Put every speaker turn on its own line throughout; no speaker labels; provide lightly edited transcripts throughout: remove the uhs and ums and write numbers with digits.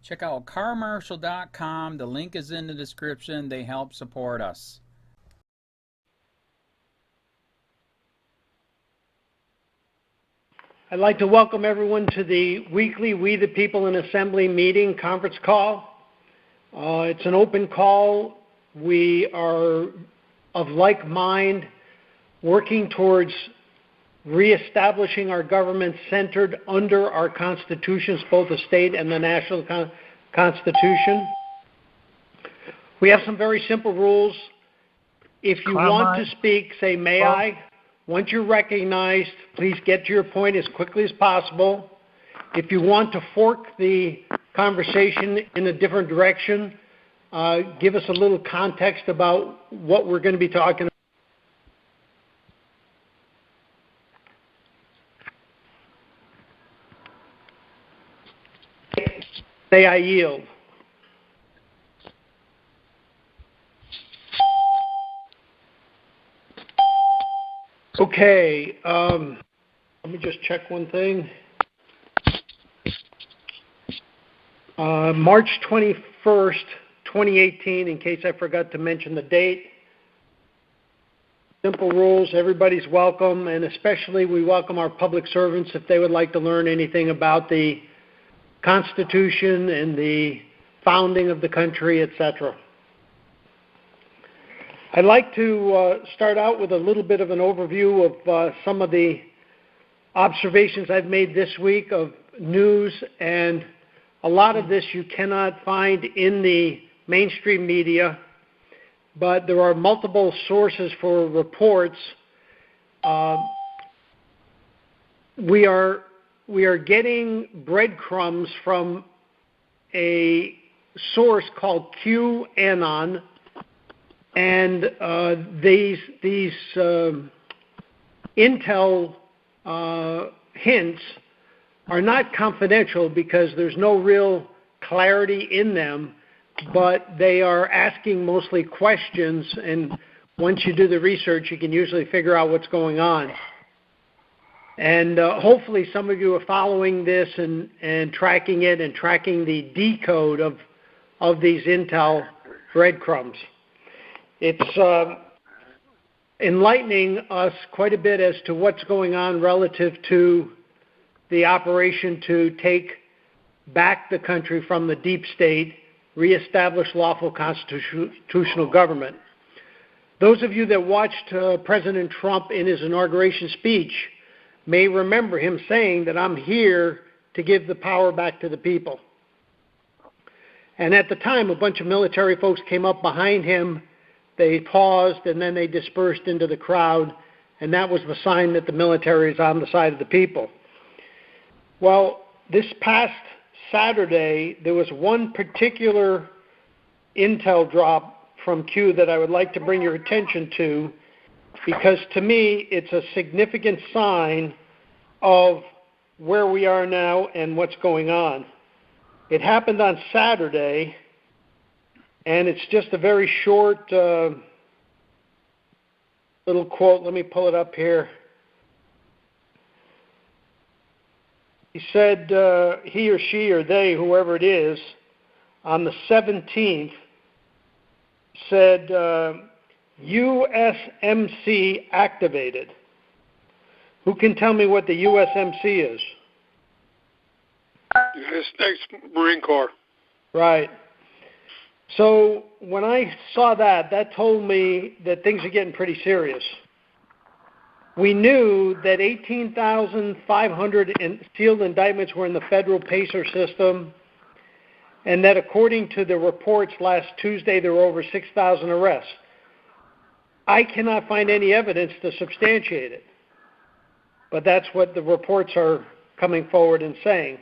Check out carmarshal.com. The link is in the description. They help support us.
I'd like to welcome everyone to the weekly We the People in Assembly meeting conference call. It's an open call. We are of like mind, working towards reestablishing our government centered under our constitutions, both the state and the national constitution. We have some very simple rules. If you want to speak, say, may I? Once you're recognized, please get to your point as quickly as possible. If you want to fork the conversation in a different direction, give us a little context about what we're going to be talking about. Say, I yield. Okay, let me just check one thing. March 21st, 2018, in case I forgot to mention the date. Simple rules, everybody's welcome, and especially we welcome our public servants if they would like to learn anything about the Constitution and the founding of the country, etc. I'd like to start out with a little bit of an overview of some of the observations I've made this week of news, and a lot of this you cannot find in the mainstream media, but there are multiple sources for reports. We are getting breadcrumbs from a source called QAnon, and these intel hints are not confidential because there's no real clarity in them, but they are asking mostly questions, and once you do the research, you can usually figure out what's going on. And hopefully some of you are following this and tracking it and tracking the decode of these intel breadcrumbs. It's enlightening us quite a bit as to what's going on relative to the operation to take back the country from the deep state, reestablish lawful constitutional government. Those of you that watched President Trump in his inauguration speech may remember him saying that I'm here to give the power back to the people. And at the time, a bunch of military folks came up behind him. They paused, and then they dispersed into the crowd, and that was the sign that the military is on the side of the people. Well, this past Saturday, there was one particular intel drop from Q that I would like to bring your attention to, because to me, it's a significant sign of where we are now and what's going on. It happened on Saturday, and it's just a very short little quote. Let me pull it up here. He said, he or she or they, whoever it is, on the 17th, said, USMC activated. Who can tell me what the USMC is?
United States Marine Corps.
Right. So when I saw that, that told me that things are getting pretty serious. We knew that 18,500 sealed indictments were in the federal PACER system, and that according to the reports last Tuesday, there were over 6,000 arrests. I cannot find any evidence to substantiate it, but that's what the reports are coming forward and saying.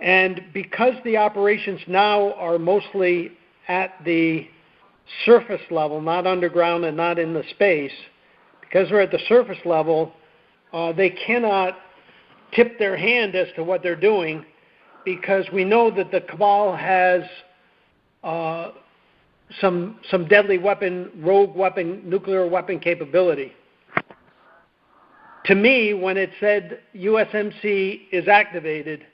And because the operations now are mostly at the surface level, not underground and not in the space, because they're at the surface level, they cannot tip their hand as to what they're doing, because we know that the cabal has some deadly weapon, rogue weapon, nuclear weapon capability. To me, when it said USMC is activated,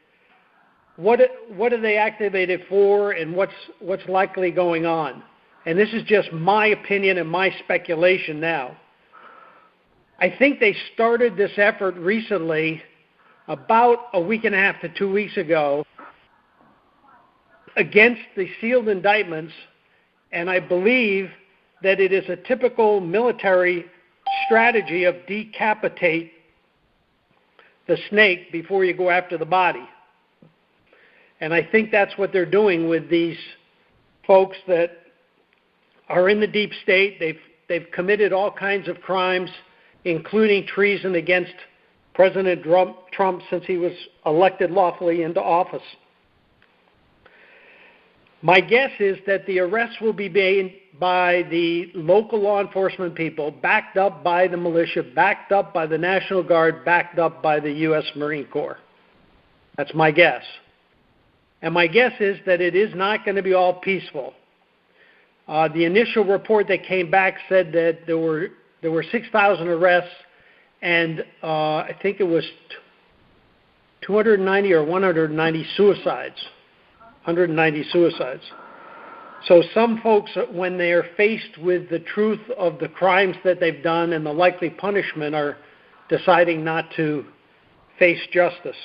what are they activated for, and what's likely going on? And this is just my opinion and my speculation now. I think they started this effort recently, about a week and a half to 2 weeks ago, against the sealed indictments, and I believe that it is a typical military strategy of decapitate the snake before you go after the body. And I think that's what they're doing with these folks that are in the deep state. They've committed all kinds of crimes, including treason against President Trump since he was elected lawfully into office. My guess is that the arrests will be made by the local law enforcement people, backed up by the militia, backed up by the National Guard, backed up by the U.S. Marine Corps. That's my guess. And my guess is that it is not going to be all peaceful. The initial report that came back said that there were 6,000 arrests, and I think it was 290 or 190 suicides. 190 suicides. So some folks, when they are faced with the truth of the crimes that they've done and the likely punishment, are deciding not to face justice.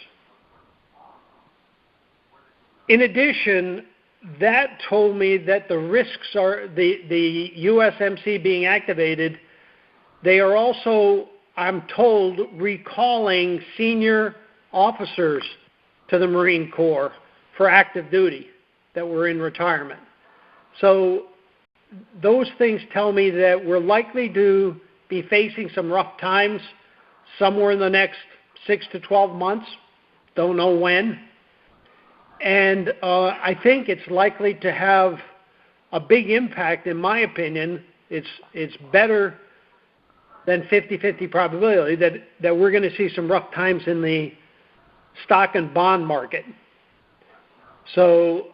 In addition, that told me that the risks are, the USMC being activated, they are also, I'm told, recalling senior officers to the Marine Corps for active duty that were in retirement. So those things tell me that we're likely to be facing some rough times somewhere in the next 6 to 12 months. Don't know when. And I think it's likely to have a big impact, in my opinion. It's better than 50-50 probability that we're going to see some rough times in the stock and bond market. So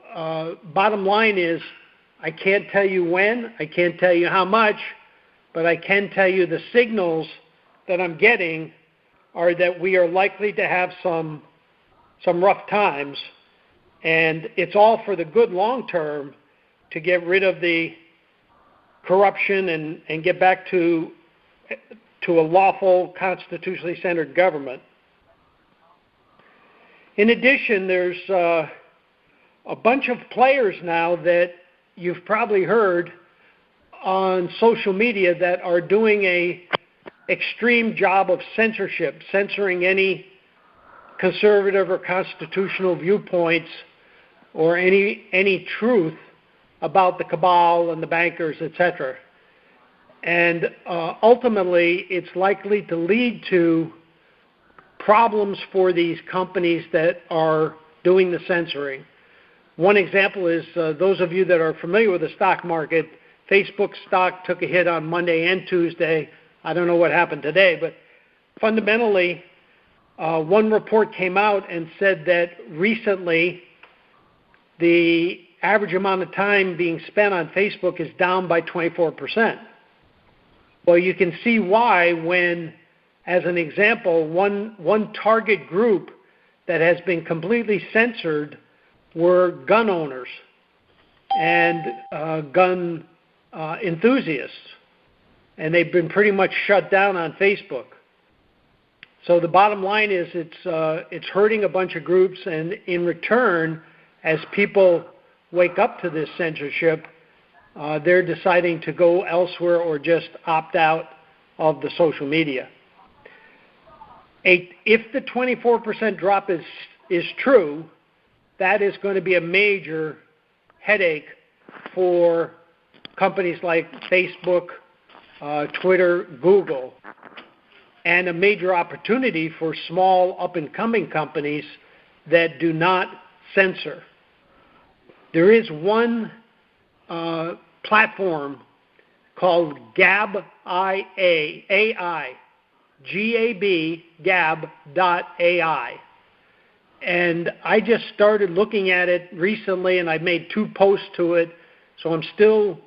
bottom line is, I can't tell you when, I can't tell you how much, but I can tell you the signals that I'm getting are that we are likely to have some rough times, and it's all for the good long term to get rid of the corruption and get back to a lawful, constitutionally centered government. In addition, there's a bunch of players now that you've probably heard on social media that are doing a extreme job of censorship, censoring any conservative or constitutional viewpoints or any truth about the cabal and the bankers, etc. And ultimately, it's likely to lead to problems for these companies that are doing the censoring. One example is those of you that are familiar with the stock market, Facebook stock took a hit on Monday and Tuesday. I don't know what happened today, but fundamentally, one report came out and said that recently the average amount of time being spent on Facebook is down by 24%. Well, you can see why when, as an example, one target group that has been completely censored were gun owners and gun enthusiasts, and they've been pretty much shut down on Facebook. So the bottom line is it's hurting a bunch of groups, and in return, as people wake up to this censorship, they're deciding to go elsewhere or just opt out of the social media. If the 24% drop is true, that is going to be a major headache for companies like Facebook, Twitter, Google, and a major opportunity for small up-and-coming companies that do not censor. There is one platform called Gab.ai, G-A-B, Gab.ai. And I just started looking at it recently, and I've made 2 posts to it, so I'm still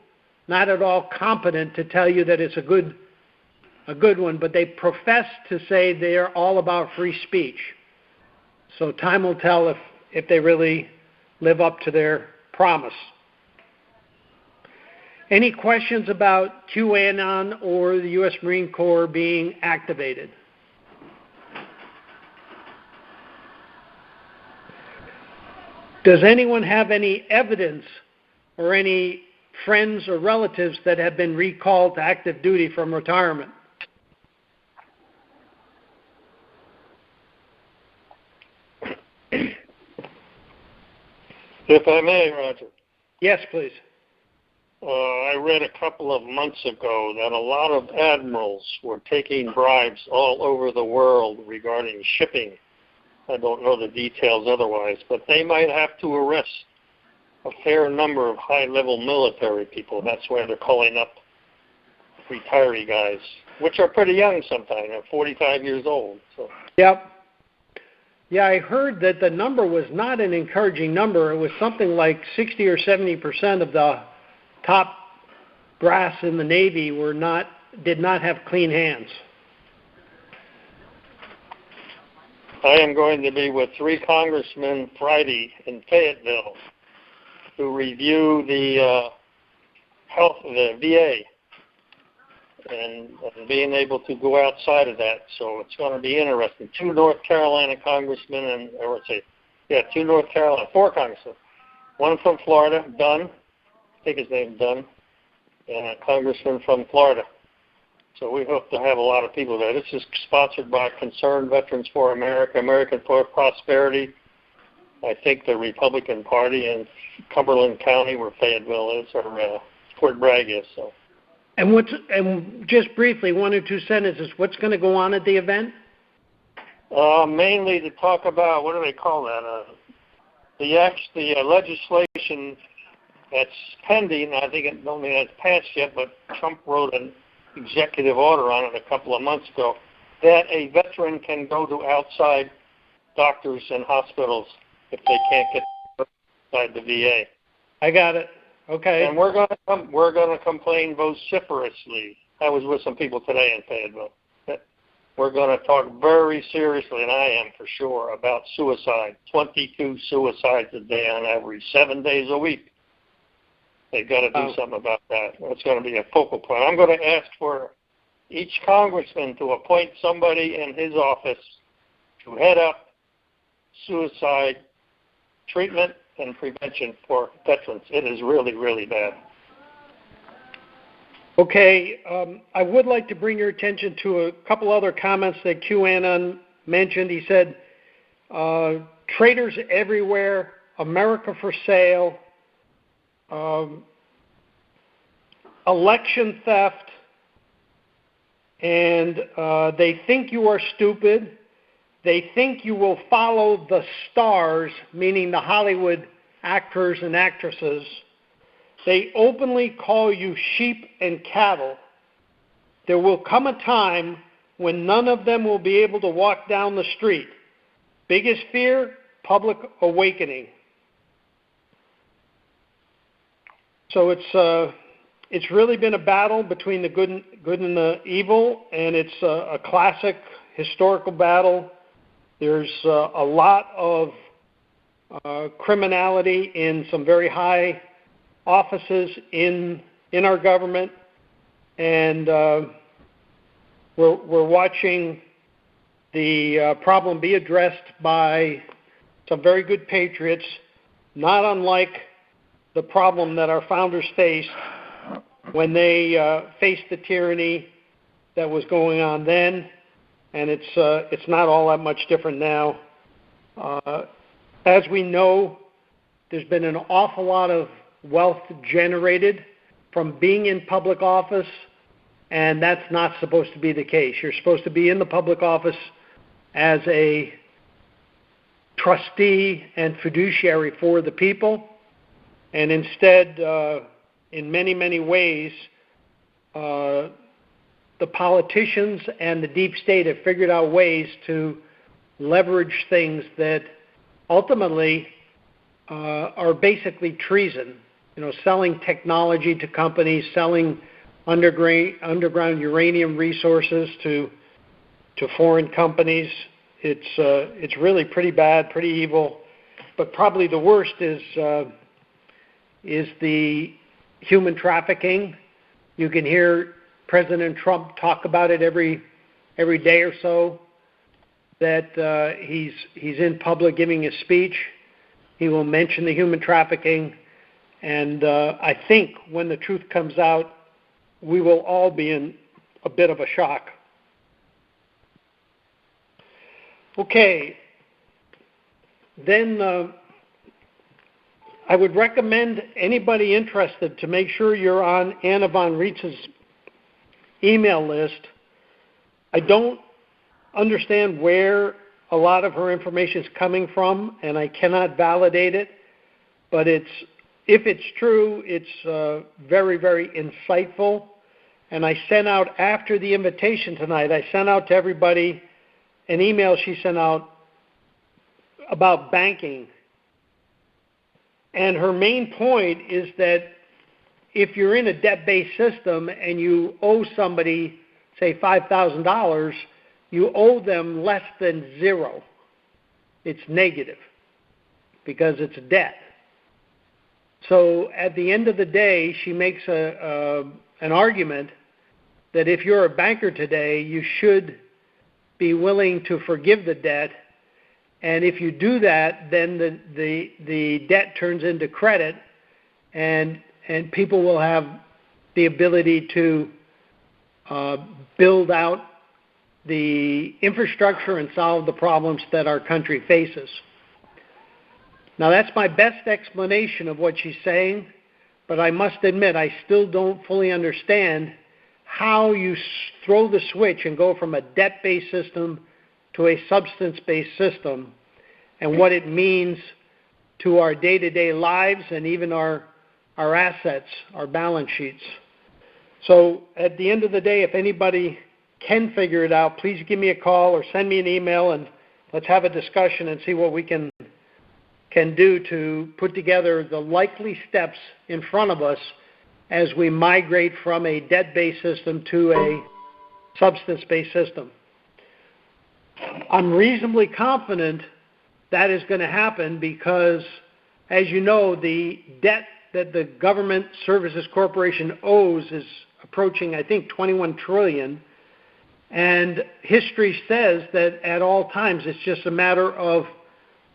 not at all competent to tell you that it's a good one, but they profess to say they are all about free speech. So time will tell if they really live up to their promise. Any questions about QAnon or the U.S. Marine Corps being activated? Does anyone have any evidence or any friends or relatives that have been recalled to active duty from retirement?
If I may, Roger.
Yes, please.
I read a couple of months ago that a lot of admirals were taking bribes all over the world regarding shipping. I don't know the details otherwise, but they might have to arrest a fair number of high-level military people. That's why they're calling up retiree guys, which are pretty young sometimes, 45 years old. So.
Yep. Yeah, I heard that the number was not an encouraging number. It was something like 60 or 70% of the top brass in the Navy did not have clean hands.
I am going to be with 3 congressmen Friday in Fayetteville to review the health of the VA and being able to go outside of that. So it's going to be interesting. 2 North Carolina congressmen and, 2 North Carolina, 4 congressmen. One from Florida, Dunn, I think his name's Dunn, and a congressman from Florida. So we hope to have a lot of people there. This is sponsored by Concerned Veterans for America, American for Prosperity. I think the Republican Party in Cumberland County, where Fayetteville is, or Fort Bragg is. So.
And just briefly, 1 or 2 sentences, what's going to go on at the event?
Mainly to talk about, what do they call that? The legislation that's pending. I think it don't mean it's passed yet, but Trump wrote an executive order on it a couple of months ago that a veteran can go to outside doctors and hospitals if they can't get outside the VA.
I got it. Okay.
And we're going to complain vociferously. I was with some people today in Fayetteville. We're going to talk very seriously, and I am for sure, about suicide. 22 suicides a day on average, 7 days a week. They've got to do something about that. It's going to be a focal point. I'm going to ask for each congressman to appoint somebody in his office to head up suicide treatment and prevention for veterans. It is really, really bad.
Okay, I would like to bring your attention to a couple other comments that QAnon mentioned. He said, traitors everywhere, America for sale, election theft, and they think you are stupid. They think you will follow the stars, meaning the Hollywood actors and actresses. They openly call you sheep and cattle. There will come a time when none of them will be able to walk down the street. Biggest fear, public awakening. So it's really been a battle between the good and the evil, and it's a classic historical battle. There's a lot of criminality in some very high offices in our government, and we're watching the problem be addressed by some very good patriots, not unlike the problem that our founders faced when they faced the tyranny that was going on then, and it's not all that much different now. As we know, there's been an awful lot of wealth generated from being in public office, and that's not supposed to be the case. You're supposed to be in the public office as a trustee and fiduciary for the people, and instead, in many, many ways, the politicians and the deep state have figured out ways to leverage things that ultimately are basically treason. You know, selling technology to companies, selling underground uranium resources to foreign companies. It's really pretty bad, pretty evil, but probably the worst is the human trafficking. You can hear President Trump talk about it every day or so, that he's in public giving a speech. He will mention the human trafficking, and I think when the truth comes out, we will all be in a bit of a shock. Okay, then I would recommend anybody interested to make sure you're on Anna von Rietz's email list. I don't understand where a lot of her information is coming from, and I cannot validate it, but if it's true, it's very, very insightful. And I sent out, after the invitation tonight, I sent out to everybody an email she sent out about banking. And her main point is that if you're in a debt-based system and you owe somebody, say, $5,000, you owe them less than zero. It's negative because it's debt. So at the end of the day, she makes an argument that if you're a banker today, you should be willing to forgive the debt. And if you do that, then the debt turns into credit, and people will have the ability to build out the infrastructure and solve the problems that our country faces. Now, that's my best explanation of what she's saying, but I must admit I still don't fully understand how you throw the switch and go from a debt-based system to a substance-based system, and what it means to our day-to-day lives and even our assets, our balance sheets. So at the end of the day, if anybody can figure it out, please give me a call or send me an email, and let's have a discussion and see what we can do to put together the likely steps in front of us as we migrate from a debt-based system to a substance-based system. I'm reasonably confident that is going to happen because, as you know, the debt that the Government Services Corporation owes is approaching, I think, $21 trillion. And history says that at all times it's just a matter of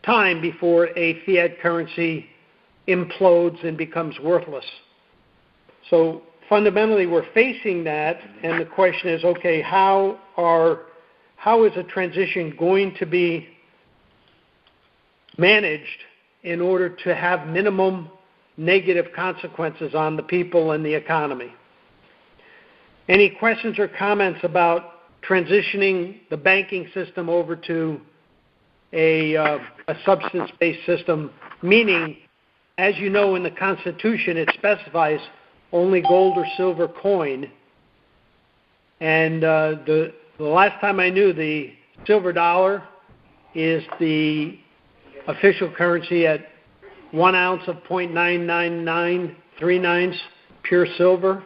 time before a fiat currency implodes and becomes worthless. So fundamentally we're facing that, and the question is, okay, how is a transition going to be managed in order to have minimum negative consequences on the people and the economy? Any questions or comments about transitioning the banking system over to a substance-based system, meaning, as you know, in the Constitution it specifies only gold or silver coin, and the last time I knew, the silver dollar is the official currency at 1 ounce of 0.99939 pure silver.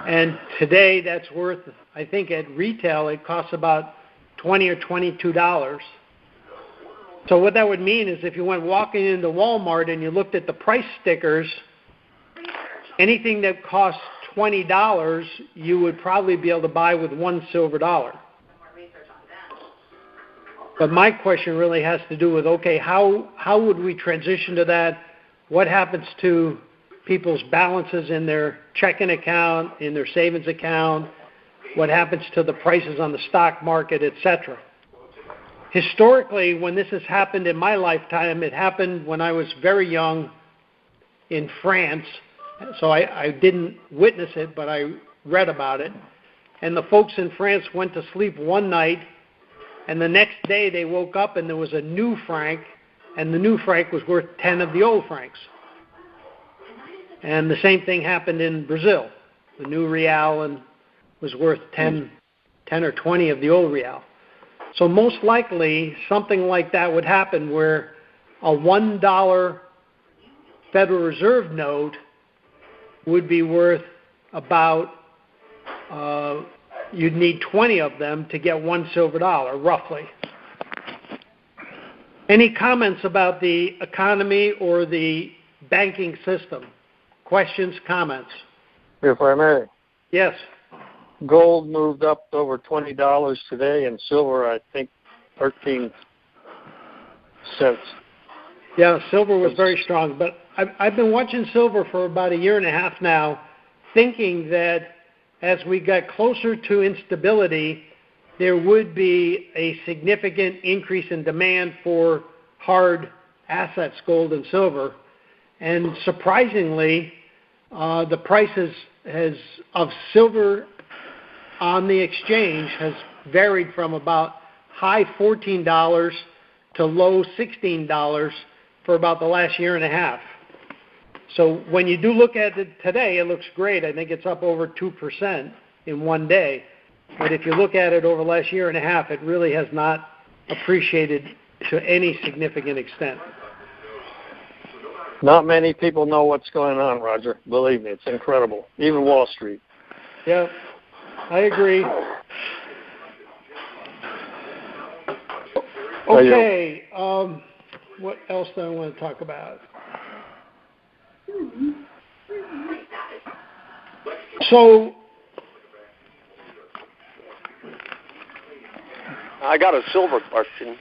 And today that's worth, I think at retail, it costs about $20 or $22. So what that would mean is if you went walking into Walmart and you looked at the price stickers, anything that costs $20, you would probably be able to buy with $1 silver dollar. But my question really has to do with, okay, how would we transition to that? What happens to people's balances in their checking account, in their savings account? What happens to the prices on the stock market, etc.? Historically, when this has happened in my lifetime, it happened when I was very young in France. So I didn't witness it, but I read about it. And the folks in France went to sleep one night, and the next day they woke up and there was a new franc, and the new franc was worth 10 of the old francs. And the same thing happened in Brazil. The new real was worth 10 or 20 of the old real. So most likely something like that would happen, where a $1 Federal Reserve note would be worth about, you'd need 20 of them to get $1 silver dollar, roughly. Any comments about the economy or the banking system? Questions, comments?
If I may.
Yes.
Gold moved up over $20 today, and silver, I think, 13 cents.
Yeah, silver was very strong, but I've been watching silver for about a year and a half now, thinking that as we got closer to instability, there would be a significant increase in demand for hard assets, gold and silver. And surprisingly, the prices of silver on the exchange has varied from about high $14 to low $16 for about the last year and a half. So when you do look at it today, it looks great. I think it's up over 2% in one day. But if you look at it over the last year and a half, it really has not appreciated to any significant extent.
Not many people know what's going on, Roger. Believe me, it's incredible. Even Wall Street.
Yeah, I agree. Okay, what else do I want to talk about? So,
I got a silver question.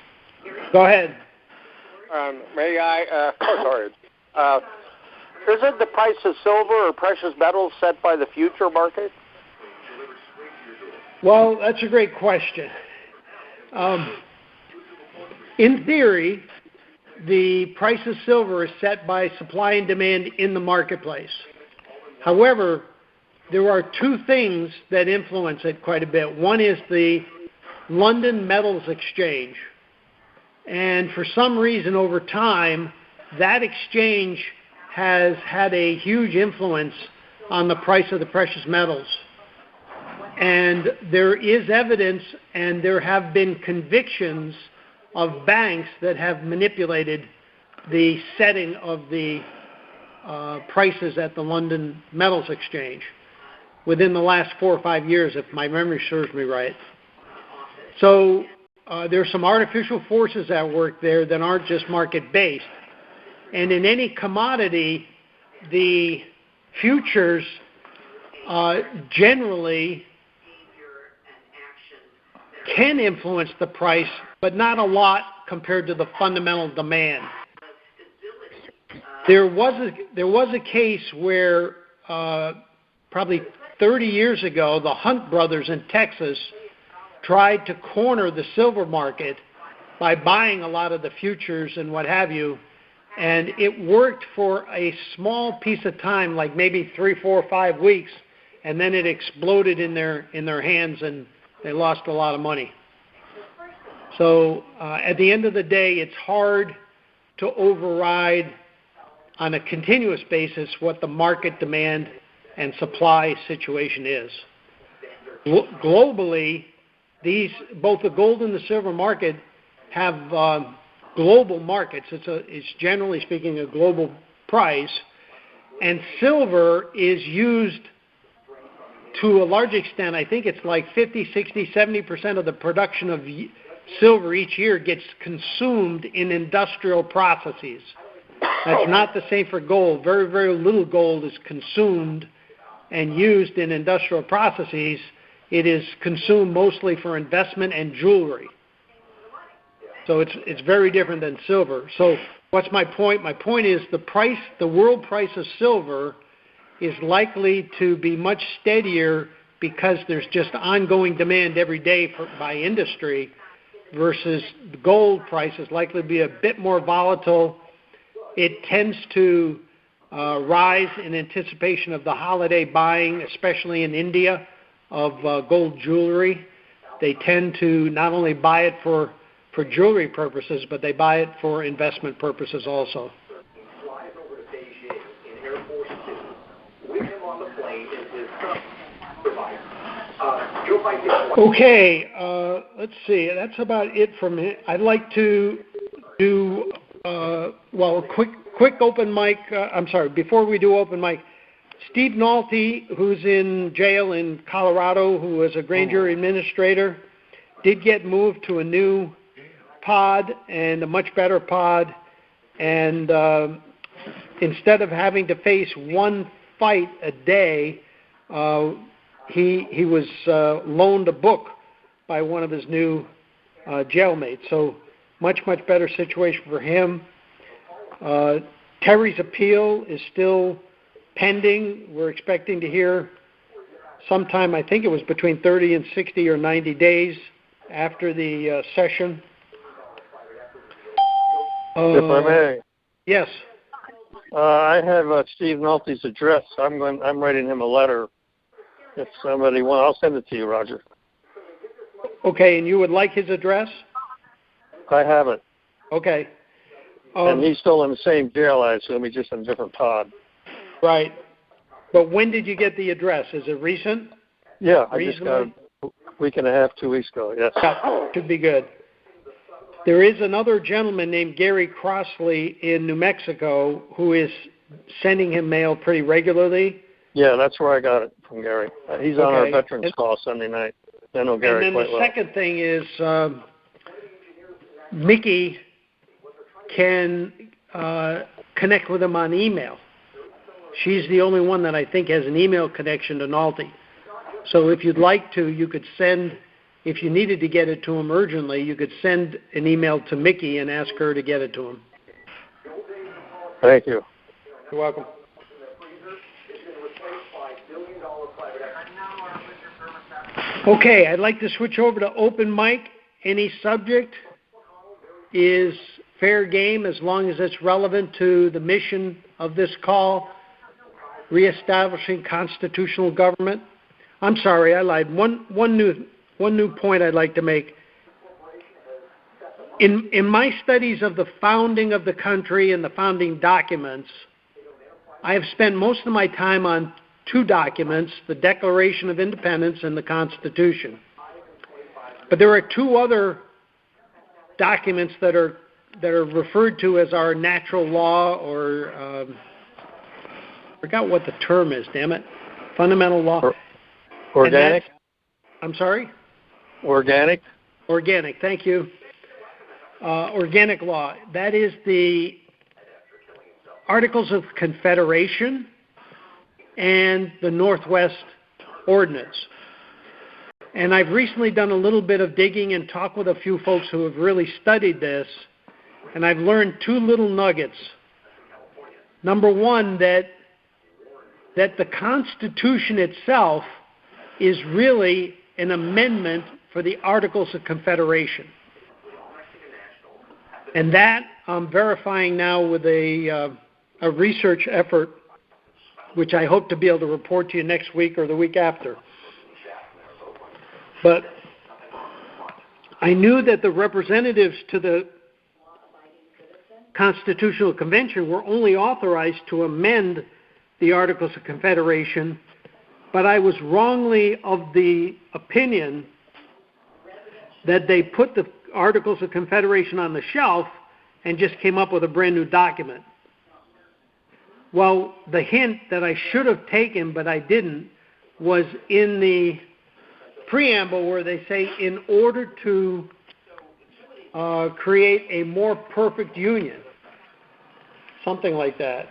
Go ahead.
May I? Sorry. Isn't the price of silver or precious metals set by the future market?
Well, that's a great question. In theory, the price of silver is set by supply and demand in the marketplace. However, there are two things that influence it quite a bit. One is the London Metals Exchange. And for some reason over time, that exchange has had a huge influence on the price of the precious metals. And there is evidence and there have been convictions of banks that have manipulated the setting of the prices at the London Metals Exchange within the last 4 or 5 years, if my memory serves me right. So there's some artificial forces at work there that aren't just market-based. And in any commodity, the futures generally can influence the price, but not a lot compared to the fundamental demand. There was a case where probably 30 years ago, the Hunt brothers in Texas tried to corner the silver market by buying a lot of the futures and what have you, and it worked for a small piece of time, like maybe 3, 4, 5 weeks, and then it exploded in their hands and they lost a lot of money. So at the end of the day, it's hard to override on a continuous basis what the market demand and supply situation is. Globally, both the gold and the silver market have global markets. It's generally speaking a global price, and silver is used to a large extent. I think it's like 50, 60, 70% of the production of silver each year gets consumed in industrial processes. That's not the same for gold. Very, very little gold is consumed and used in industrial processes. It is consumed mostly for investment and jewelry. So it's very different than silver. So what's my point? My point is the world price of silver is likely to be much steadier because there's just ongoing demand every day by industry, versus the gold price is likely to be a bit more volatile. It tends to rise in anticipation of the holiday buying, especially in India, of gold jewelry. They tend to not only buy it for jewelry purposes, but they buy it for investment purposes also. Okay, let's see. That's about it from me. I'd like to do, a quick open mic. Before we do open mic, Steve Nolte, who's in jail in Colorado, who was a grand jury administrator, did get moved to a new pod and a much better pod. And instead of having to face one fight a day, he was loaned a book by one of his new jailmates. So much better situation for him. Terry's appeal is still pending. We're expecting to hear sometime, I think it was between 30 and 60 or 90 days after the session.
If I may.
Yes.
I have Steve Nolte's address. I'm writing him a letter. If somebody wants, I'll send it to you, Roger.
Okay, and you would like his address?
I have it.
Okay.
And he's still in the same jail, I assume. He's just in a different pod.
Right. But when did you get the address? Is it recent?
Yeah, I just got it a week and a half, 2 weeks ago, yes.
Yeah, should be good. There is another gentleman named Gary Crossley in New Mexico who is sending him mail pretty regularly.
Yeah, that's where I got it from Gary. He's on our veterans call Sunday night. I know Gary quite well.
And then the second thing is Mickey can connect with him on email. She's the only one that I think has an email connection to Nolte. So if you'd like to, you could send, if you needed to get it to him urgently, you could send an email to Mickey and ask her to get it to him.
Thank you.
You're welcome. Okay, I'd like to switch over to open mic. Any subject is fair game as long as it's relevant to the mission of this call, reestablishing constitutional government. I'm sorry, I lied. One new point I'd like to make. In my studies of the founding of the country and the founding documents, I have spent most of my time on two documents, the Declaration of Independence and the Constitution. But there are two other documents that are referred to as our natural law, or I forgot what the term is, damn it. Fundamental law.
Organic?
I'm sorry?
Organic?
Organic, thank you. Organic law. That is the Articles of Confederation and the Northwest Ordinance. And I've recently done a little bit of digging and talked with a few folks who have really studied this, and I've learned two little nuggets. Number one, that the Constitution itself is really an amendment for the Articles of Confederation. And that I'm verifying now with a research effort, which I hope to be able to report to you next week or the week after. But I knew that the representatives to the Constitutional Convention were only authorized to amend the Articles of Confederation, but I was wrongly of the opinion that they put the Articles of Confederation on the shelf and just came up with a brand new document. Well, the hint that I should have taken, but I didn't, was in the preamble where they say, in order to create a more perfect union, something like that,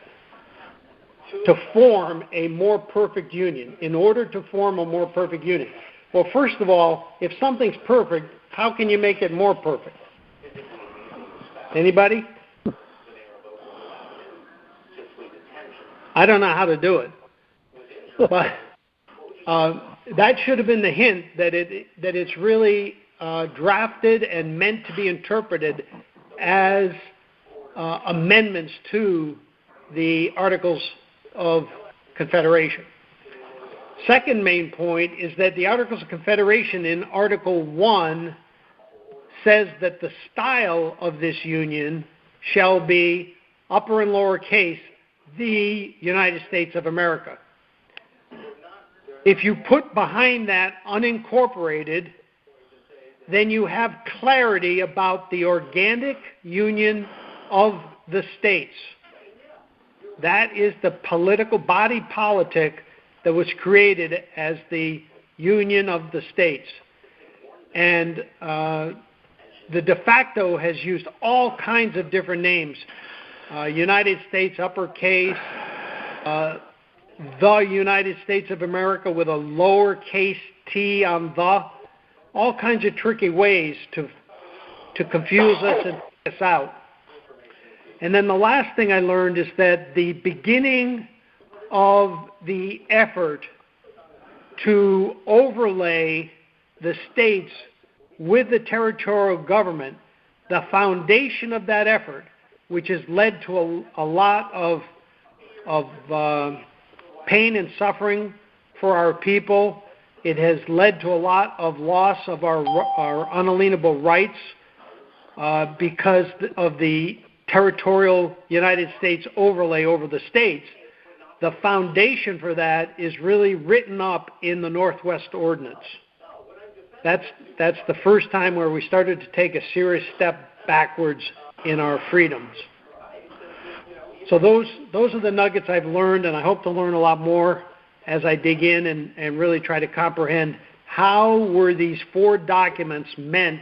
to form a more perfect union, in order to form a more perfect union. Well, first of all, if something's perfect, how can you make it more perfect? Anybody? I don't know how to do it, but that should have been the hint that it's really drafted and meant to be interpreted as amendments to the Articles of Confederation. Second main point is that the Articles of Confederation in Article 1 says that the style of this union shall be, upper and lower case, the United States of America. If you put behind that unincorporated, then you have clarity about the organic union of the states. That is the political body politic that was created as the union of the states. And the de facto has used all kinds of different names. United States uppercase, the United States of America with a lowercase t on the, all kinds of tricky ways to confuse us and take us out. And then the last thing I learned is that the beginning of the effort to overlay the states with the territorial government, the foundation of that effort, which has led to a lot of pain and suffering for our people. It has led to a lot of loss of our unalienable rights because of the territorial United States overlay over the states. The foundation for that is really written up in the Northwest Ordinance. That's the first time where we started to take a serious step backwards in our freedoms. So those are the nuggets I've learned, and I hope to learn a lot more as I dig in and really try to comprehend how were these 4 documents meant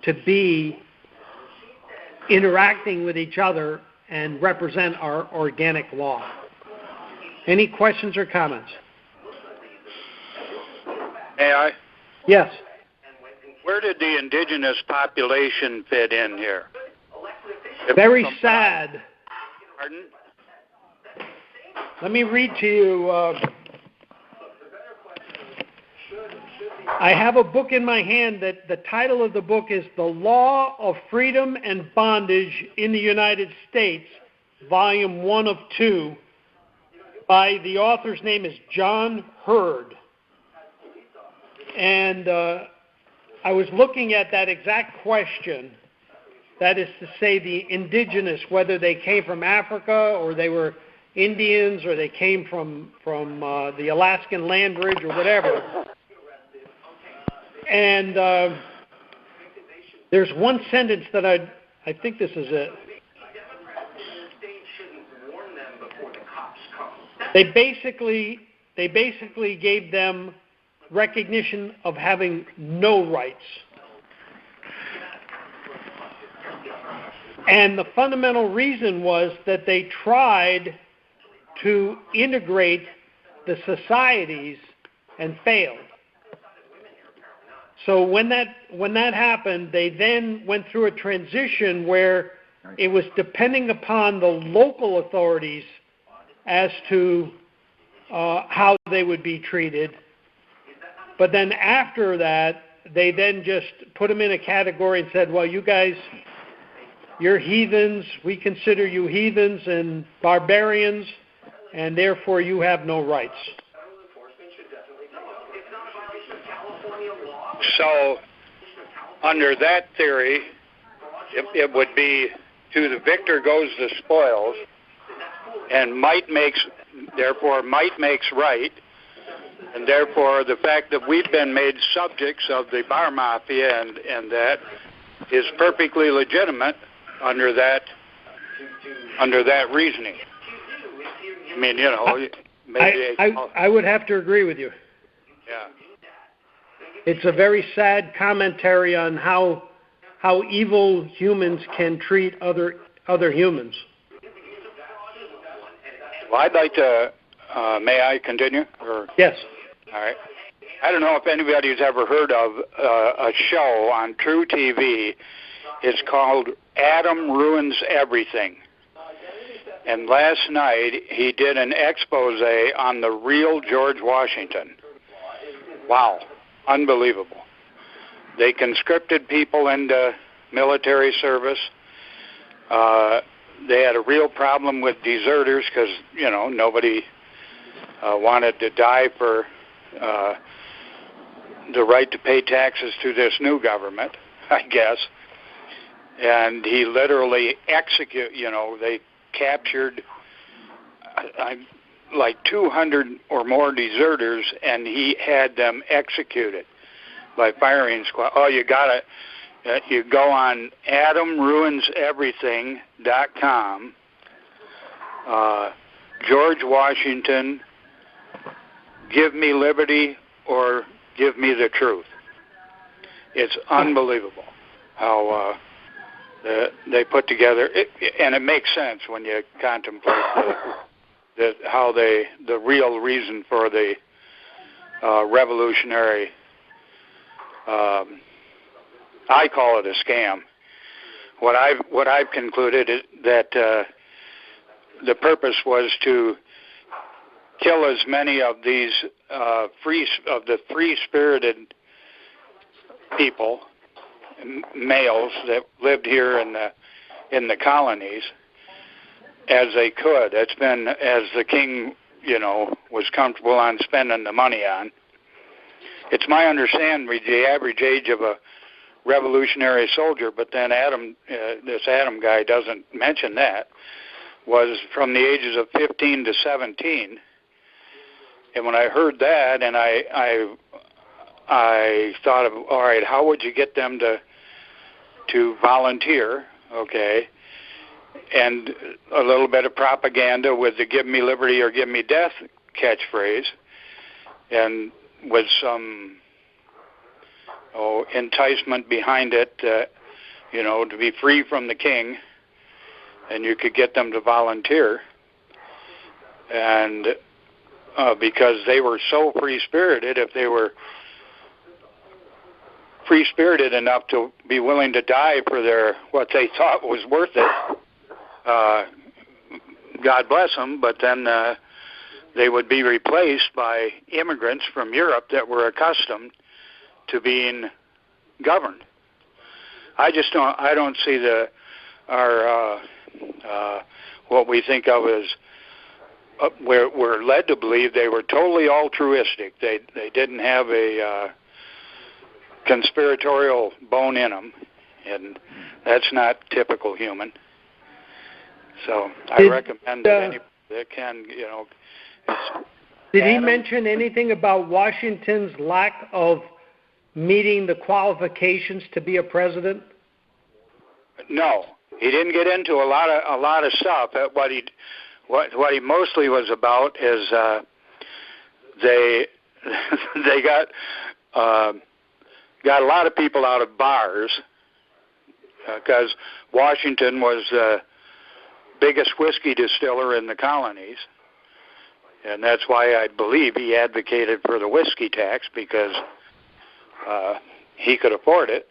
to be interacting with each other and represent our organic law. Any questions or comments?
May I?
Yes.
Where did the indigenous population fit in here?
Very sad.
Pardon?
Let me read to you. I have a book in my hand that the title of the book is The Law of Freedom and Bondage in the United States, Volume 1 of 2, by the author's name is John Hurd. And I was looking at that exact question, that is to say the indigenous, whether they came from Africa or they were Indians or they came from the Alaskan land bridge or whatever. And there's one sentence that I think this is it. They basically gave them recognition of having no rights. And the fundamental reason was that they tried to integrate the societies and failed. So when that happened, they then went through a transition where it was depending upon the local authorities as to how they would be treated. But then after that, they then just put them in a category and said, well, you guys, you're heathens, we consider you heathens and barbarians, and therefore you have no rights.
So, under that theory, it would be to the victor goes the spoils, and might makes right, and therefore the fact that we've been made subjects of the bar mafia and that is perfectly legitimate under that reasoning. I mean, you know, maybe
I would have to agree with you.
Yeah.
It's a very sad commentary on how evil humans can treat other humans.
Well, I'd like to, may I continue? Or?
Yes.
All right. I don't know if anybody's ever heard of a show on True TV. It's called Adam Ruins Everything. And last night he did an expose on the real George Washington. Wow. Unbelievable. They conscripted people into military service. They had a real problem with deserters because, you know, nobody wanted to die for the right to pay taxes to this new government, I guess. And he literally they captured like 200 or more deserters, and he had them executed by firing squad. Oh, you got it. You go on AdamRuinsEverything.com. George Washington, give me liberty or give me the truth. It's unbelievable how they put together, and it makes sense when you contemplate the real reason for the revolutionary. I call it a scam. What I've concluded is that the purpose was to kill as many of these free-spirited people, males that lived here in the colonies, as they could. It's been as the king, was comfortable on spending the money on. It's my understanding the average age of a revolutionary soldier, but then this Adam guy doesn't mention that, was from the ages of 15 to 17. And when I heard that, and I thought of, all right, how would you get them to volunteer, okay, and a little bit of propaganda with the give me liberty or give me death catchphrase, and with some enticement behind it, to be free from the king, and you could get them to volunteer. And because they were so free-spirited, if they were free-spirited enough to be willing to die for what they thought was worth it, God bless them, but then they would be replaced by immigrants from Europe that were accustomed to being governed. I don't see what we think of as we're led to believe they were totally altruistic. They didn't have a conspiratorial bone in them, and that's not typical human. So I recommend that anybody that can,
Did he mention anything about Washington's lack of meeting the qualifications to be a president?
No, he didn't get into a lot of stuff. What he mostly was about is they got a lot of people out of bars because Washington was the biggest whiskey distiller in the colonies. And that's why I believe he advocated for the whiskey tax, because he could afford it.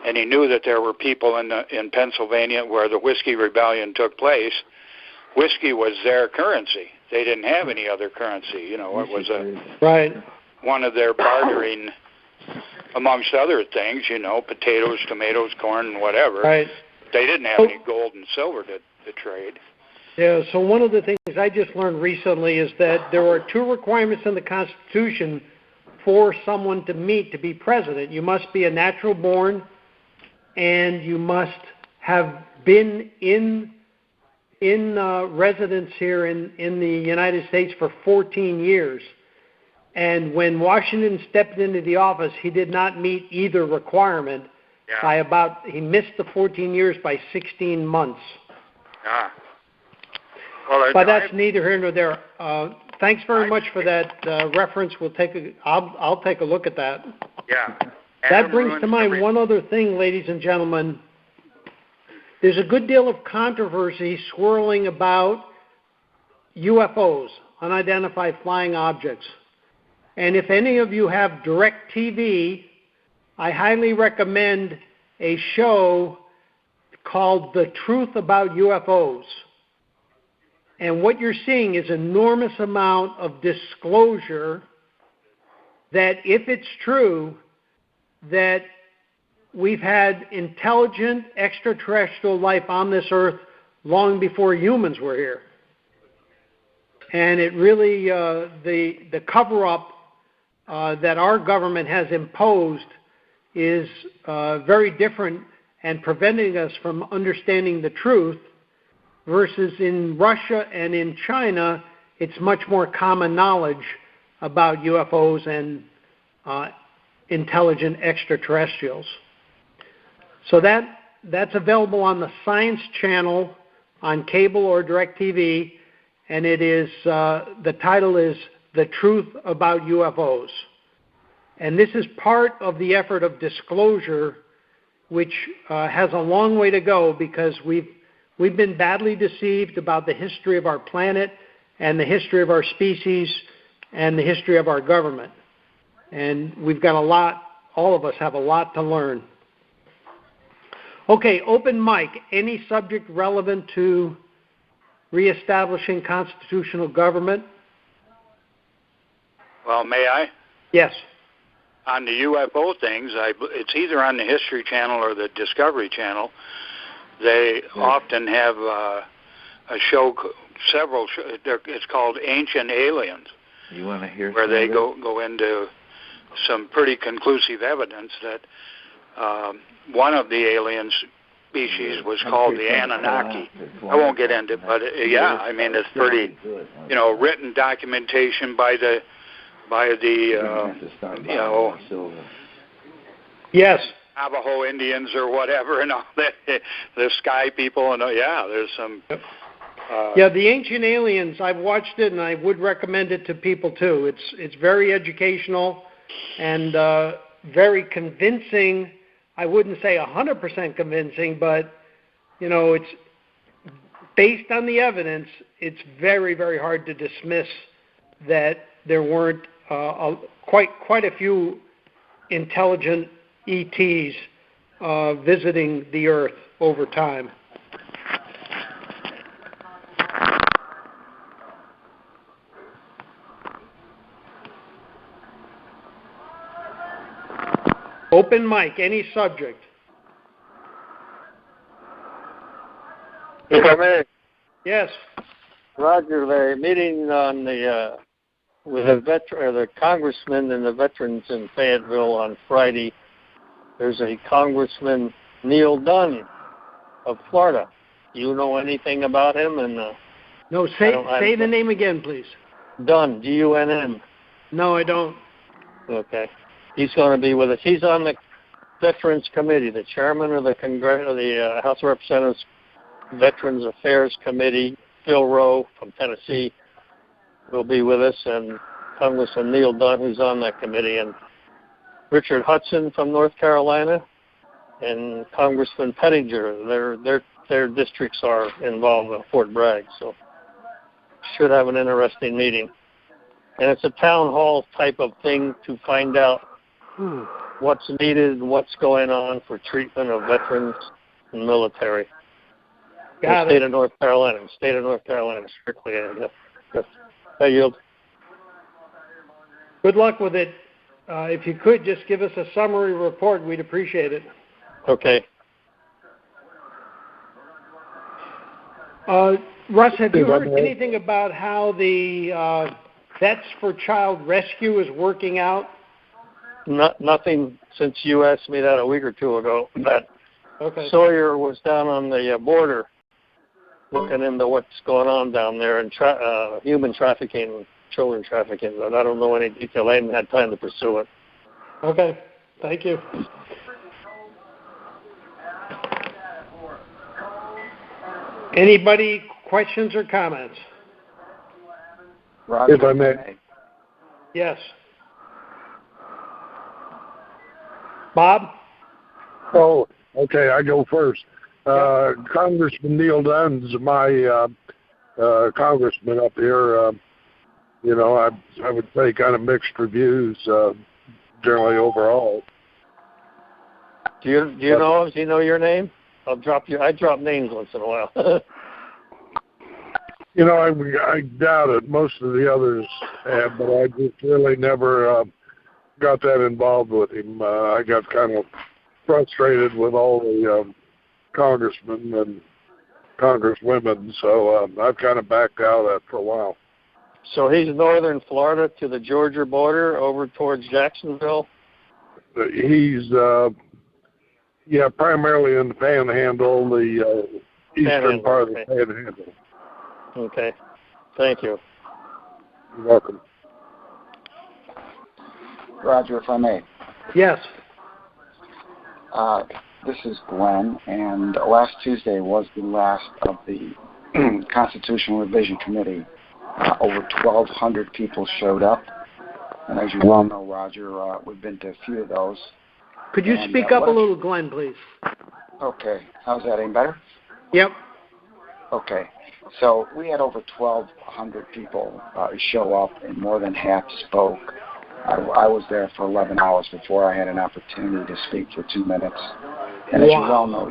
And he knew that there were people in Pennsylvania where the whiskey rebellion took place. Whiskey was their currency. They didn't have any other currency. It was one of their bartering, amongst other things, potatoes, tomatoes, corn, and whatever.
Right.
They didn't have any gold and silver to trade.
Yeah, so one of the things I just learned recently is that there are 2 requirements in the Constitution for someone to meet to be president. You must be a natural born, and you must have been in residence here in the United States for 14 years. And when Washington stepped into the office, he did not meet either requirement. He missed the 14 years by 16 months.
Well,
but that's neither here nor there. Thanks very much for that reference. I'll take a look at that.
Yeah.
That brings to mind one other thing, ladies and gentlemen. There's a good deal of controversy swirling about UFOs, unidentified flying objects. And if any of you have DirecTV, I highly recommend a show called The Truth About UFOs. And what you're seeing is an enormous amount of disclosure that, if it's true, that we've had intelligent extraterrestrial life on this earth long before humans were here. And it really, the cover-up that our government has imposed is very different and preventing us from understanding the truth, versus in Russia and in China, it's much more common knowledge about UFOs and intelligent extraterrestrials. So that's available on the Science Channel on cable or DirecTV, and it is the title is The Truth About UFOs. And this is part of the effort of disclosure which has a long way to go because we've been badly deceived about the history of our planet and the history of our species and the history of our government. And we've got a lot, all of us have a lot to learn. Okay, open mic. Any subject relevant to reestablishing constitutional government?
Well, may I?
Yes.
On the UFO things, it's either on the History Channel or the Discovery Channel. They often have a show, it's called Ancient Aliens.
You want to hear
where they go into some pretty conclusive evidence that one of the alien species was called the Anunnaki. I won't get into it, but yeah, I mean, it's pretty, written documentation by the
yes,
Navajo Indians or whatever, and all that, the sky people, and yeah, there's some.
The Ancient Aliens, I've watched it, and I would recommend it to people too. It's very educational and very convincing. I wouldn't say 100% convincing, but it's based on the evidence. It's very, very hard to dismiss that there weren't quite a few intelligent ETs visiting the Earth over time. Open mic, any subject.
If I may.
Yes.
Roger, they're meeting on with the congressmen and the veterans in Fayetteville on Friday. There's a Congressman Neil Dunn of Florida. Do you know anything about him? And
no, say the name again, please.
Dunn, D-U-N-N.
No, I don't.
Okay. He's going to be with us. He's on the Veterans Committee, the chairman of the House of Representatives Veterans Affairs Committee. Phil Rowe from Tennessee will be with us, and Congressman Neil Dunn, who's on that committee, and Richard Hudson from North Carolina, and Congressman Pettinger. Their districts are involved in Fort Bragg, so should have an interesting meeting. And it's a town hall type of thing to find out what's needed and what's going on for treatment of veterans and military. The state of North Carolina, strictly. I yield.
Good luck with it. If you could, just give us a summary report. We'd appreciate it.
Okay.
Russ, have you heard anything about how the Vets for Child Rescue is working out?
Nothing since you asked me that a week or two ago. That Sawyer was down on the border looking into what's going on down there and human trafficking, children trafficking. But I don't know any detail. I haven't had time to pursue it.
Okay. Thank you. Anybody, questions or comments?
Roger,
if I may.
Yes. Bob?
Oh, okay, I go first. Congressman Neil Dunn's my congressman up here. I would say kind of mixed reviews generally overall.
Do you know him? Do you know your name? I drop names once in a while.
I doubt it. Most of the others have, but I just really never got that involved with him. I got kind of frustrated with all the congressmen and congresswomen, so I've kind of backed out of that for a while.
So he's northern Florida to the Georgia border over towards Jacksonville?
He's, primarily in the Panhandle, the eastern part of the Panhandle.
Okay. Thank you.
You're welcome.
Roger, if I may.
Yes.
This is Glenn, and last Tuesday was the last of the Constitutional Revision Committee. Over 1,200 people showed up, and as you well know, Roger, we've been to a few of those.
Could you speak up a little, Glenn, please?
Okay. How's that? Any better?
Yep.
Okay. So we had over 1,200 people show up, and more than half spoke. I was there for 11 hours before I had an opportunity to speak for 2 minutes. And as you well know,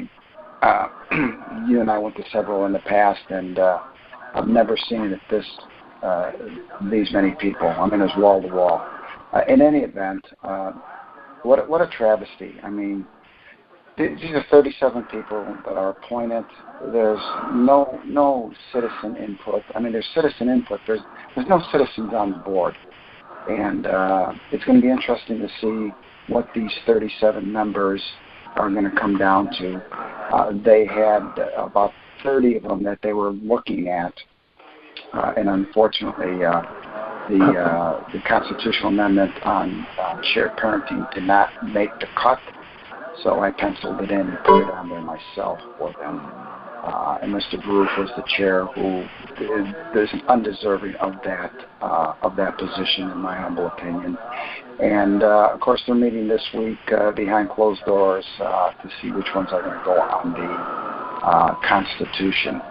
you and I went to several in the past, and I've never seen it these many people. I mean, it's wall to wall. In any event, what a travesty. I mean, these are 37 people that are appointed. There's no citizen input. I mean, there's citizen input. There's no citizens on the board. And it's going to be interesting to see what these 37 members are going to come down to. They had about 30 of them that they were looking at. And unfortunately, the constitutional amendment on shared parenting did not make the cut. So I penciled it in and put it on there myself for them. And Mr. Baruch was the chair, who is undeserving of that position, in my humble opinion. And of course, they're meeting this week behind closed doors to see which ones are going to go on the Constitution.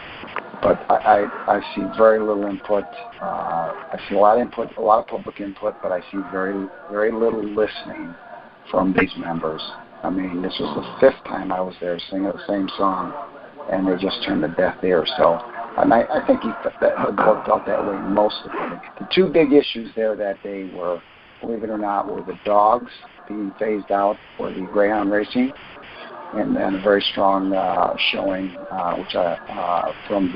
But I see very little input. I see a lot of input, a lot of public input, but I see very little listening from these members. I mean, this was the 5th time I was there singing the same song, and they just turned a deaf ear. So, and I think that worked out that way most of it. The 2 big issues there that day were, believe it or not, were the dogs being phased out for the greyhound racing, and then a very strong showing, from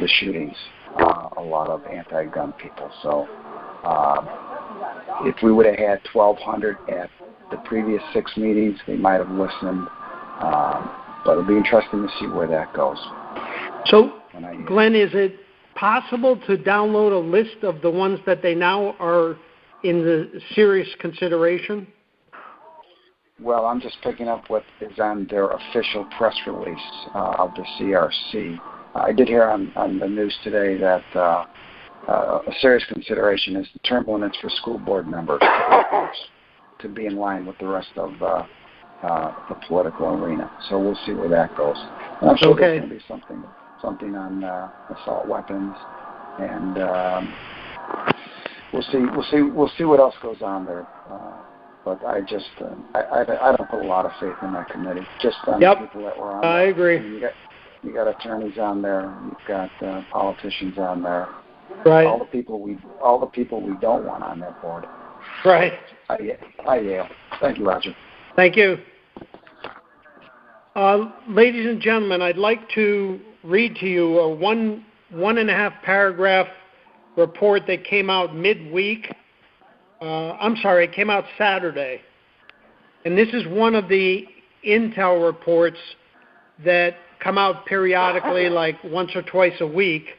the shootings, a lot of anti-gun people. So, if we would have had 1,200 at the previous 6 meetings, they might have listened. But it'll be interesting to see where that goes.
So, Glenn, is it possible to download a list of the ones that they now are in the serious consideration?
Well, I'm just picking up what is on their official press release of the CRC. I did hear on the news today that a serious consideration is the term limits for school board members to be in line with the rest of the political arena. So we'll see where that goes. And I'm sure there's going to be something on assault weapons, and we'll see what else goes on there. But I just I don't put a lot of faith in that committee. Just on the people that were on there.
I agree.
You got attorneys on there. You've got politicians on there.
Right.
All the people we don't want on that board.
Right.
Yeah. Thank you, Roger.
Thank you. Ladies and gentlemen, I'd like to read to you a one and a half paragraph report that came out midweek. It came out Saturday. And this is one of the intel reports that come out periodically, like once or twice a week.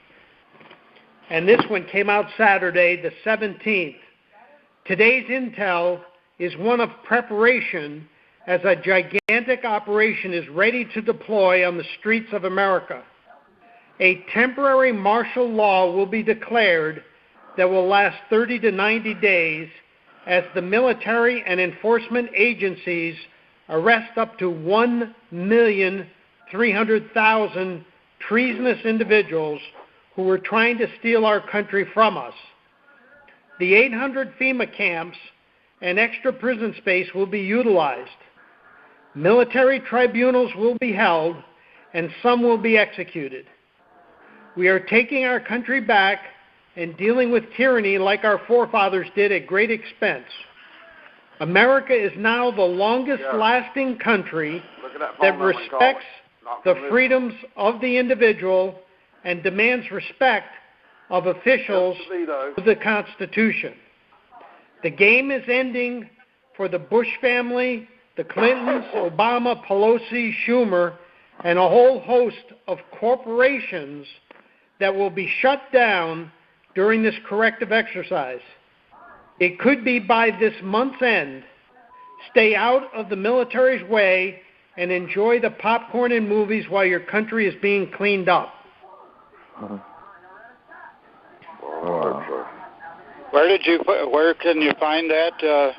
And this one came out Saturday, the 17th. Today's intel is one of preparation as a gigantic operation is ready to deploy on the streets of America. A temporary martial law will be declared that will last 30 to 90 days as the military and enforcement agencies arrest up to 1,300,000 treasonous individuals who were trying to steal our country from us. The 800 FEMA camps and extra prison space will be utilized. Military tribunals will be held, and some will be executed. We are taking our country back and dealing with tyranny like our forefathers did at great expense. America is now the longest-lasting country that respects the freedoms of the individual and demands respect of officials of the Constitution. The game is ending for the Bush family, the Clintons, Obama, Pelosi, Schumer, and a whole host of corporations that will be shut down during this corrective exercise. It could be by this month's end. Stay out of the military's way and enjoy the popcorn and movies while your country is being cleaned up.
Where can you find that?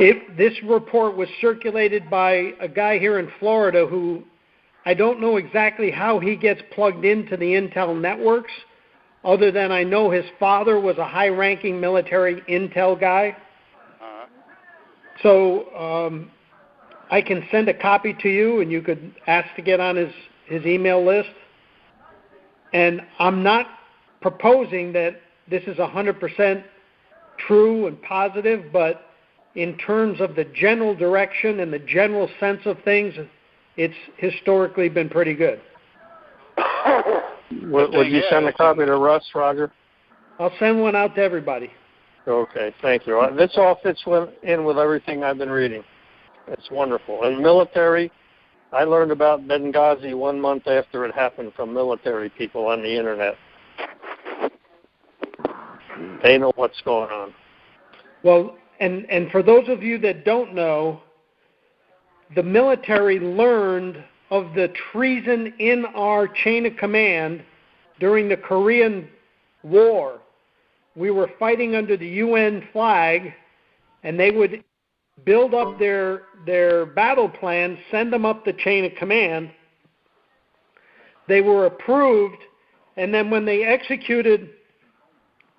This report was circulated by a guy here in Florida who I don't know exactly how he gets plugged into the intel networks, other than I know his father was a high-ranking military intel guy. So I can send a copy to you, and you could ask to get on his email list. And I'm not proposing that this is 100% true and positive, but in terms of the general direction and the general sense of things, it's historically been pretty good.
Would you send a copy to Russ, Roger?
I'll send one out to everybody.
Okay, thank you. This all fits in with everything I've been reading. It's wonderful. And military, I learned about Benghazi 1 month after it happened from military people on the internet. They know what's going on.
Well, and for those of you that don't know, the military learned of the treason in our chain of command during the Korean War. We were fighting under the UN flag, and they would build up their battle plans, send them up the chain of command. They were approved, and then when they executed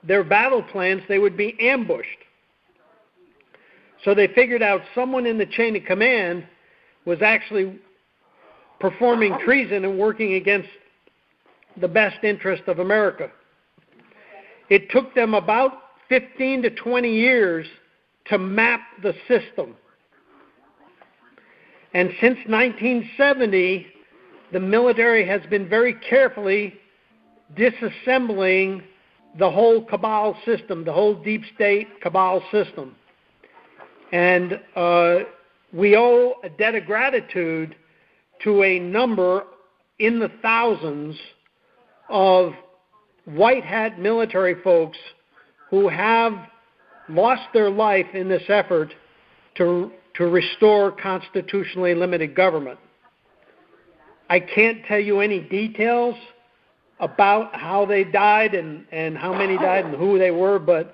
their battle plans, they would be ambushed. So they figured out someone in the chain of command was actually performing treason and working against the best interest of America. It took them about 15 to 20 years to map the system. And since 1970, the military has been very carefully disassembling the whole cabal system, the whole deep state cabal system. And we owe a debt of gratitude to a number in the thousands of white hat military folks who have lost their life in this effort to restore constitutionally limited government. I can't tell you any details about how they died and how many died and who they were, but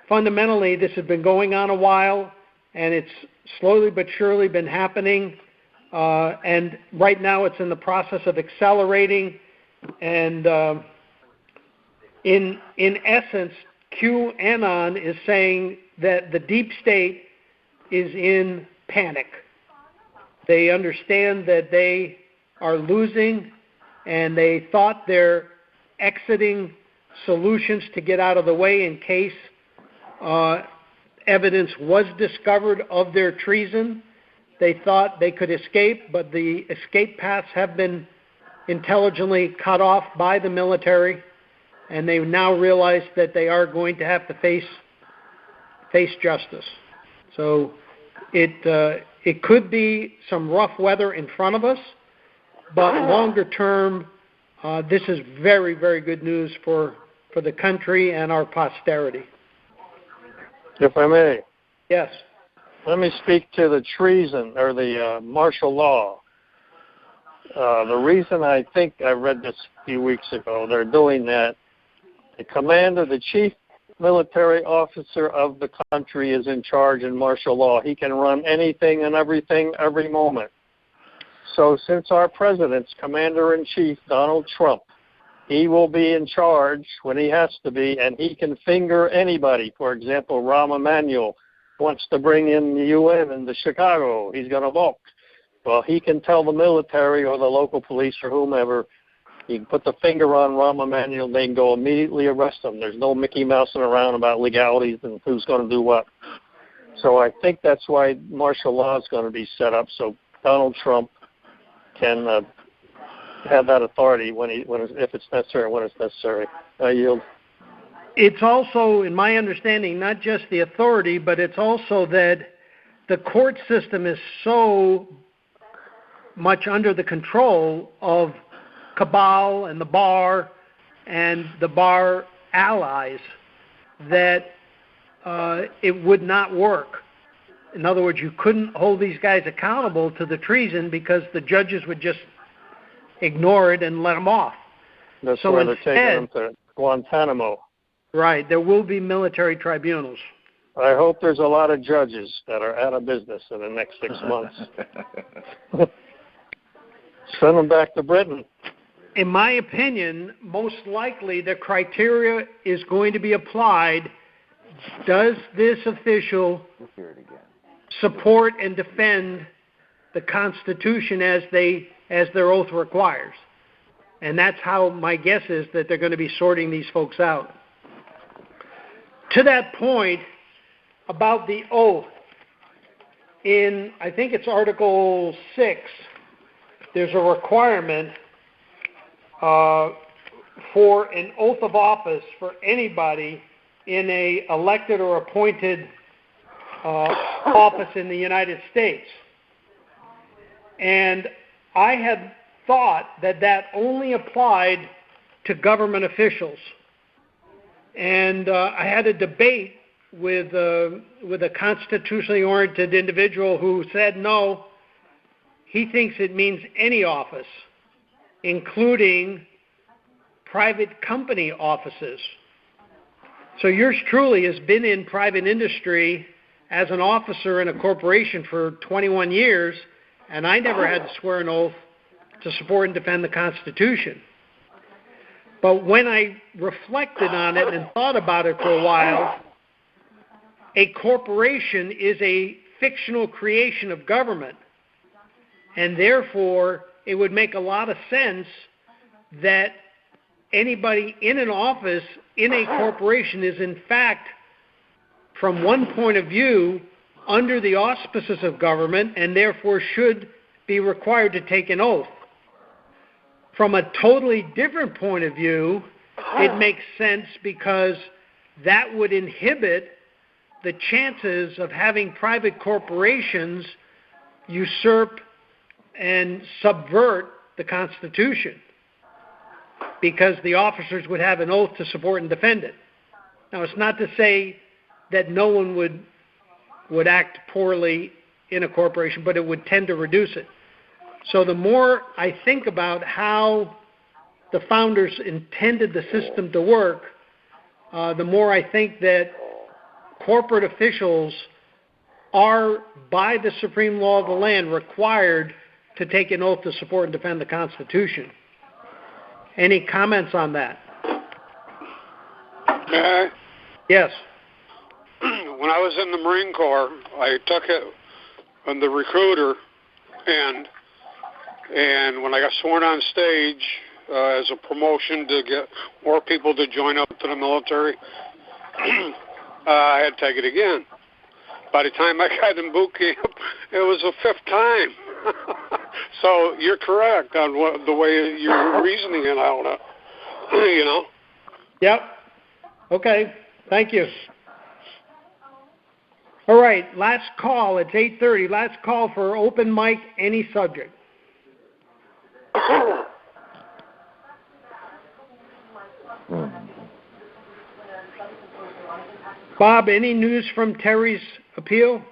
fundamentally this has been going on a while, and it's slowly but surely been happening, and right now it's in the process of accelerating, and in essence, QAnon is saying that the deep state is in panic. They understand that they are losing, and they thought they're exiting solutions to get out of the way in case evidence was discovered of their treason. They thought they could escape, but the escape paths have been intelligently cut off by the military, and they now realize that they are going to have to face justice. So it could be some rough weather in front of us, but longer term, this is very, very good news for the country and our posterity.
If I may.
Yes.
Let me speak to the treason or the martial law. The reason I think I read this a few weeks ago, they're doing that, the commander, the chief military officer of the country is in charge in martial law. He can run anything and everything every moment. So since our president's commander-in-chief, Donald Trump, he will be in charge when he has to be, and he can finger anybody. For example, Rahm Emanuel wants to bring in the UN into Chicago. He's going to vote. Well, he can tell the military or the local police or whomever, he can put the finger on Rahm Emanuel, they can go immediately arrest him. There's no Mickey Mousing around about legalities and who's going to do what. So I think that's why martial law is going to be set up, so Donald Trump can have that authority if it's necessary, when it's necessary. I yield.
It's also, in my understanding, not just the authority, but it's also that the court system is so much under the control of cabal and the bar and the bar allies that it would not work. In other words, you couldn't hold these guys accountable to the treason because the judges would just ignore it and let them off.
That's why they're taking them to Guantanamo.
Right. There will be military tribunals.
I hope there's a lot of judges that are out of business in the next 6 months. Send them back to Britain.
In my opinion, most likely the criteria is going to be applied. Does this official support and defend the Constitution as their oath requires? And that's how my guess is that they're going to be sorting these folks out. To that point, about the oath, in, I think it's Article 6, there's a requirement for an oath of office for anybody in a elected or appointed office in the United States. And I had thought that that only applied to government officials. And I had a debate with a constitutionally oriented individual who said no, he thinks it means any office, including private company offices. So yours truly has been in private industry as an officer in a corporation for 21 years, and I never had to swear an oath to support and defend the Constitution. But when I reflected on it and thought about it for a while, a corporation is a fictional creation of government, and therefore it would make a lot of sense that anybody in an office in a corporation is in fact, from one point of view, under the auspices of government and therefore should be required to take an oath. From a totally different point of view, it makes sense because that would inhibit the chances of having private corporations usurp and subvert the Constitution, because the officers would have an oath to support and defend it. Now, it's not to say that no one would act poorly in a corporation, but it would tend to reduce it. So the more I think about how the founders intended the system to work, the more I think that corporate officials are, by the supreme law of the land, required to take an oath to support and defend the Constitution. Any comments on that?
May I?
Yes.
When I was in the Marine Corps, I took it from the recruiter, and when I got sworn on stage as a promotion to get more people to join up to the military, I had to take it again. By the time I got in boot camp, it was the 5th time. So you're correct on the way you're reasoning it out, you know?
Yep. Okay. Thank you. All right. Last call. It's 8:30. Last call for open mic, any subject. Bob, any news from Terry's appeal?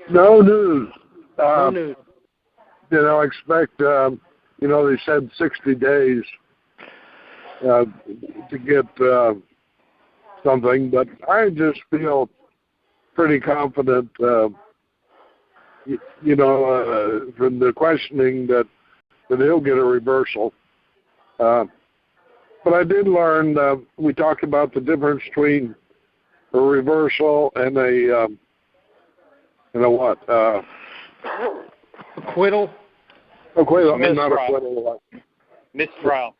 No news.
No news.
You know, expect, they said 60 days to get something, but I just feel pretty confident, from the questioning that he'll get a reversal. But I did learn, we talked about the difference between a reversal and a what?
Acquittal?
Acquittal, not acquittal.
Mistrial.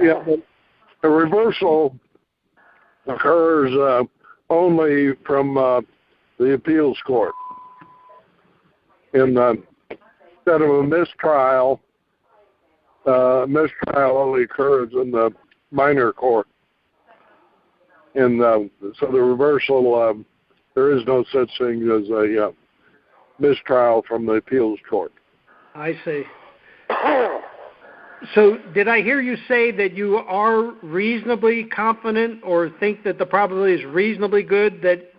Yeah, but a reversal occurs only from the appeals court. Instead of a mistrial only occurs in the minor court. And so the reversal, there is no such thing as a mistrial from the appeals court.
I see. So did I hear you say that you are reasonably confident or think that the probability is reasonably good that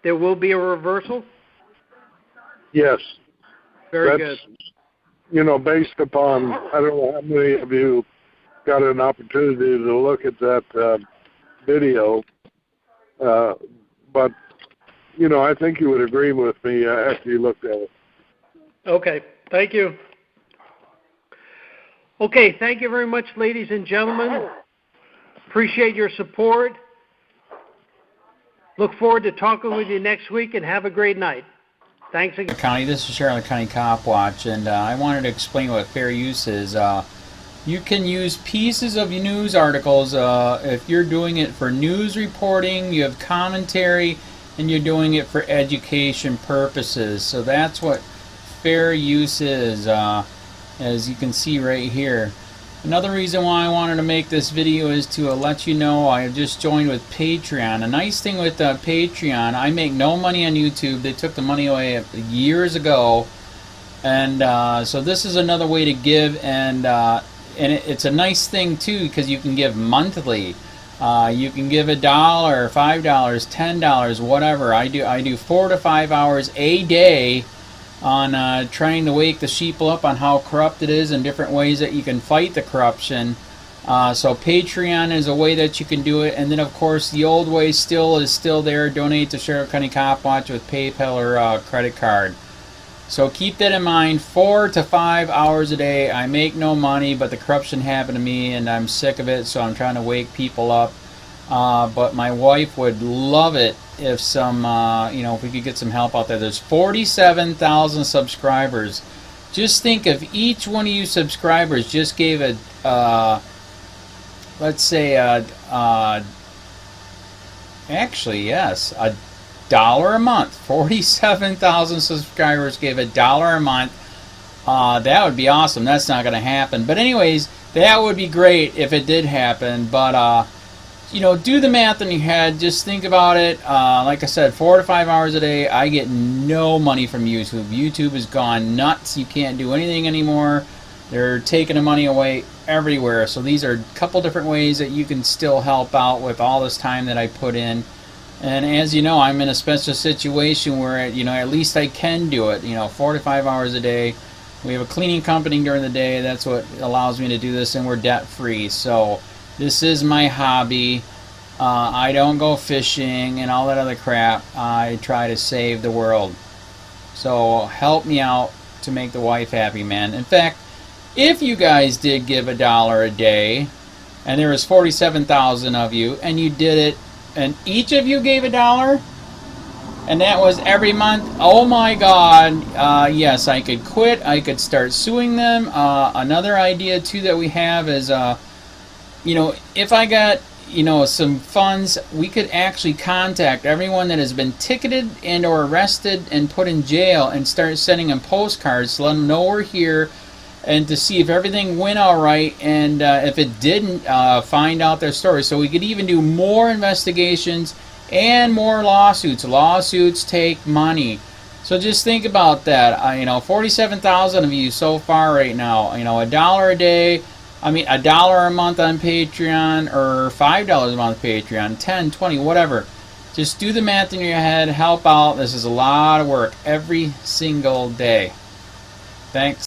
there will be a reversal?
Yes.
Very good.
Based upon, I don't know how many of you got an opportunity to look at that video. But, you know, I think you would agree with me after you looked at it.
Okay, thank you. Okay, thank you very much, ladies and gentlemen. Appreciate your support. Look forward to talking with you next week, and have a great night. Thanks again.
County, this is Charlotte County COPWATCH, and I wanted to explain what fair use is. You can use pieces of news articles if you're doing it for news reporting, you have commentary, and you're doing it for education purposes. So that's what fair use is, as you can see right here. Another reason why I wanted to make this video is to let you know I have just joined with Patreon. A nice thing with Patreon, I make no money on YouTube. They took the money away years ago, and so this is another way to give, and it's a nice thing too, because you can give monthly. You can give $1, $5, $10, whatever. I do 4 to 5 hours a day on trying to wake the sheep up on how corrupt it is and different ways that you can fight the corruption. So Patreon is a way that you can do it, and then of course the old way is still there. Donate to Charlotte County COPWATCH with PayPal or credit card. So keep that in mind. 4 to 5 hours a day. I make no money, but the corruption happened to me and I'm sick of it, so I'm trying to wake people up. But my wife would love it if if we could get some help out there. There's 47,000 subscribers. Just think if each one of you subscribers just gave let's say actually yes, $1 a month. 47,000 subscribers gave $1 a month. That would be awesome. That's not going to happen. But anyways, that would be great if it did happen. But you know, do the math in your head. Just think about it. Like I said, 4 to 5 hours a day. I get no money from YouTube. YouTube has gone nuts. You can't do anything anymore. They're taking the money away everywhere. So these are a couple different ways that you can still help out with all this time that I put in. And as you know, I'm in a special situation where, you know, at least I can do it. You know, 4 to 5 hours a day. We have a cleaning company during the day. That's what allows me to do this, and we're debt free. So this is my hobby. I don't go fishing and all that other crap. I try to save the world. So help me out to make the wife happy, man. In fact, if you guys did give $1 a day, and there was 47,000 of you, and you did it, and each of you gave $1, and that was every month, oh my God, yes, I could quit. I could start suing them. Another idea too that we have is, you know, if I got, you know, some funds, we could actually contact everyone that has been ticketed and or arrested and put in jail and start sending them postcards to let them know we're here, and to see if everything went all right, and if it didn't, find out their story. So we could even do more investigations and more lawsuits. Lawsuits take money. So just think about that. You know, 47,000 of you so far right now. You know, $1 a day. I mean, $1 a month on Patreon, or $5 a month on Patreon, 10, 20, whatever. Just do the math in your head. Help out. This is a lot of work every single day. Thanks.